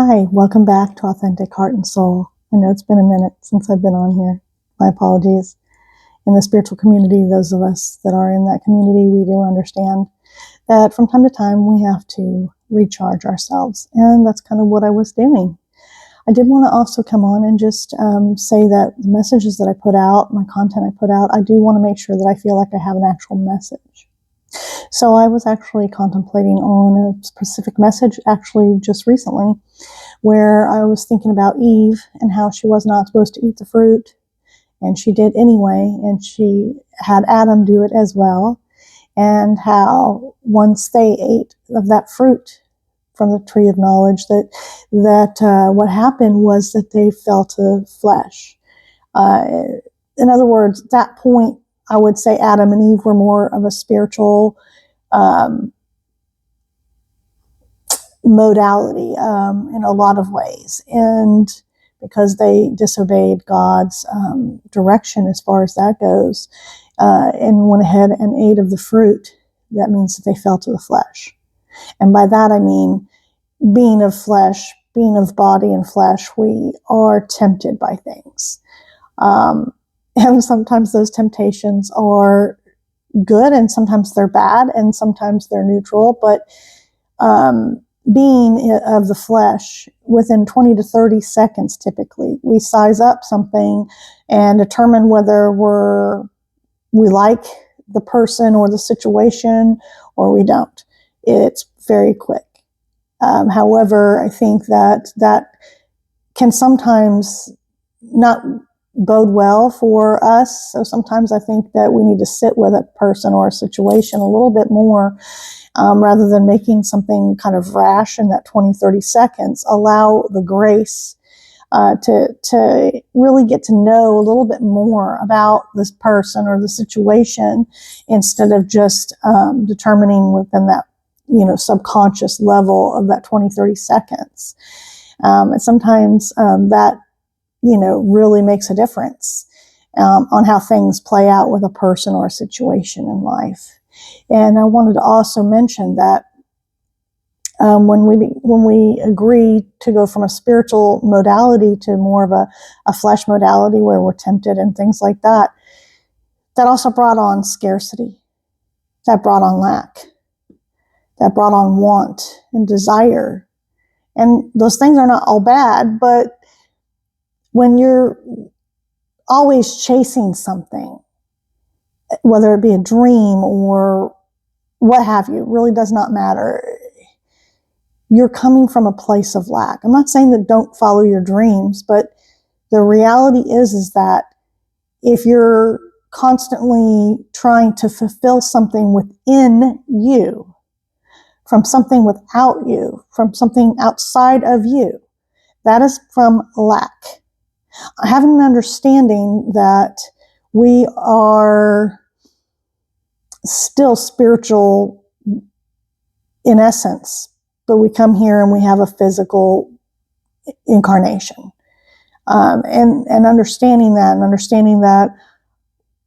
Hi, welcome back to Authentic Heart and Soul. I know it's been a minute since I've been on here. My apologies. In the spiritual community, those of us that are in that community, we do understand that from time to time we have to recharge ourselves. And that's kind of what I was doing. I did want to also come on and just say that the messages that I put out, my content I put out, I do want to make sure that I feel like I have an actual message. So I was actually contemplating on a specific message actually just recently where I was thinking about Eve and how she was not supposed to eat the fruit, and she did anyway, and she had Adam do it as well, and how once they ate of that fruit from the tree of knowledge, that what happened was that they fell to flesh. In other words, at that point, I would say Adam and Eve were more of a spiritual modality in a lot of ways. And because they disobeyed God's direction as far as that goes, and went ahead and ate of the fruit, that means that they fell to the flesh. And by that I mean, being of flesh, being of body and flesh, we are tempted by things. And sometimes those temptations are good, and sometimes they're bad, and sometimes they're neutral. But being of the flesh, within 20 to 30 seconds, typically, we size up something and determine whether we like the person or the situation or we don't. It's very quick. However, I think that can sometimes not bode well for us. So sometimes I think that we need to sit with a person or a situation a little bit more, rather than making something kind of rash in that 20, 30 seconds. Allow the grace to really get to know a little bit more about this person or the situation, instead of just determining within that subconscious level of that 20, 30 seconds. And sometimes that really makes a difference on how things play out with a person or a situation in life. And I wanted to also mention that when we agree to go from a spiritual modality to more of a flesh modality where we're tempted and things like that, that also brought on scarcity. That brought on lack. That brought on want and desire. And those things are not all bad, but when you're always chasing something, whether it be a dream or what have you, really does not matter. You're coming from a place of lack. I'm not saying that don't follow your dreams, but the reality is that if you're constantly trying to fulfill something within you, from something without you, from something outside of you, that is from lack. Having an understanding that we are still spiritual in essence, but we come here and we have a physical incarnation. And understanding that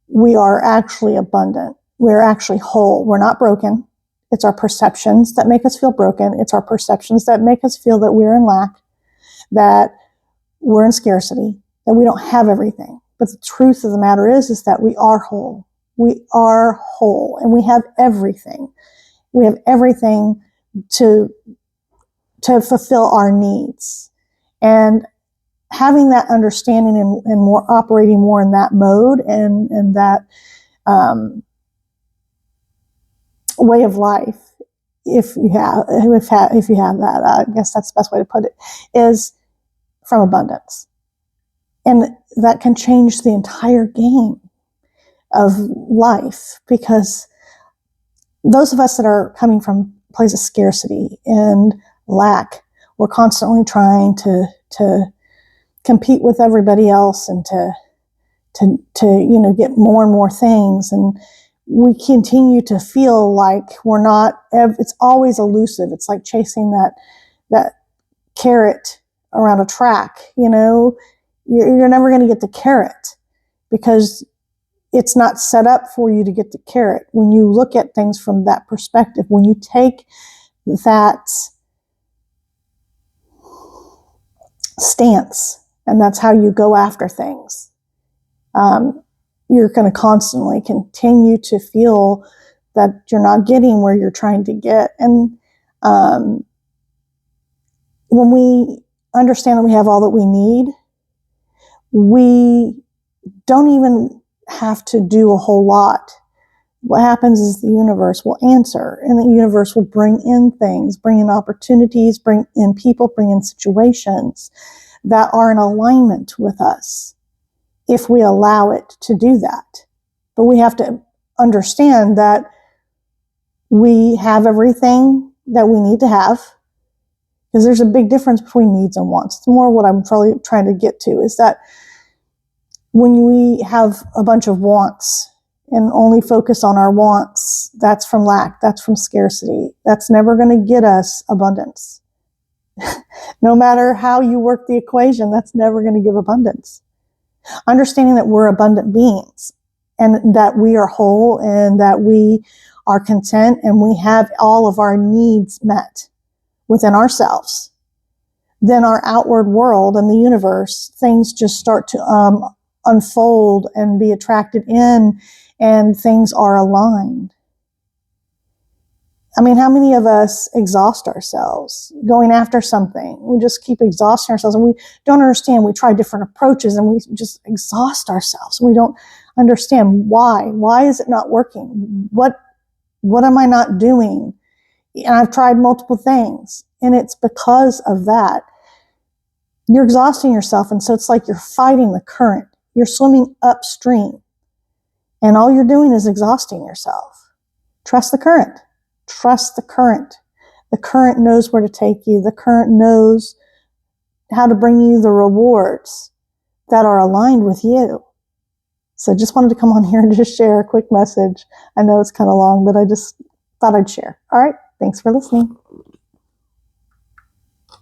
we are actually abundant. We're actually whole. We're not broken. It's our perceptions that make us feel broken. It's our perceptions that make us feel that we're in lack, that we're in scarcity, that we don't have everything. But the truth of the matter is that we are whole. We are whole, and we have everything. We have everything to fulfill our needs. And having that understanding and more operating more in that mode and that way of life, if you have that, I guess that's the best way to put it, is from abundance. And that can change the entire game of life, because those of us that are coming from a place of scarcity and lack, we're constantly trying to compete with everybody else and to get more and more things, and we continue to feel like we're not. It's always elusive. It's like chasing that carrot around a track. You're never going to get the carrot because it's not set up for you to get the carrot. When you look at things from that perspective, when you take that stance, and that's how you go after things. You're going to constantly continue to feel that you're not getting where you're trying to get. And when we understand that we have all that we need, we don't even have to do a whole lot. What happens is the universe will answer, and the universe will bring in things, bring in opportunities, bring in people, bring in situations that are in alignment with us if we allow it to do that. But we have to understand that we have everything that we need to have, because there's a big difference between needs and wants. It's more what I'm probably trying to get to is that when we have a bunch of wants and only focus on our wants, that's from lack, that's from scarcity. That's never going to get us abundance. No matter how you work the equation, that's never going to give abundance. Understanding that we're abundant beings and that we are whole and that we are content and we have all of our needs met within ourselves, then our outward world and the universe, things just start to unfold and be attracted in, and things are aligned. I mean, how many of us exhaust ourselves going after something? We just keep exhausting ourselves, and we don't understand. We try different approaches and we just exhaust ourselves. We don't understand why. Why is it not working? What am I not doing? And I've tried multiple things, and it's because of that. You're exhausting yourself, and so it's like you're fighting the current. You're swimming upstream, and all you're doing is exhausting yourself. Trust the current. Trust the current. The current knows where to take you. The current knows how to bring you the rewards that are aligned with you. So just wanted to come on here and just share a quick message. I know it's kind of long, but I just thought I'd share. All right. Thanks for listening.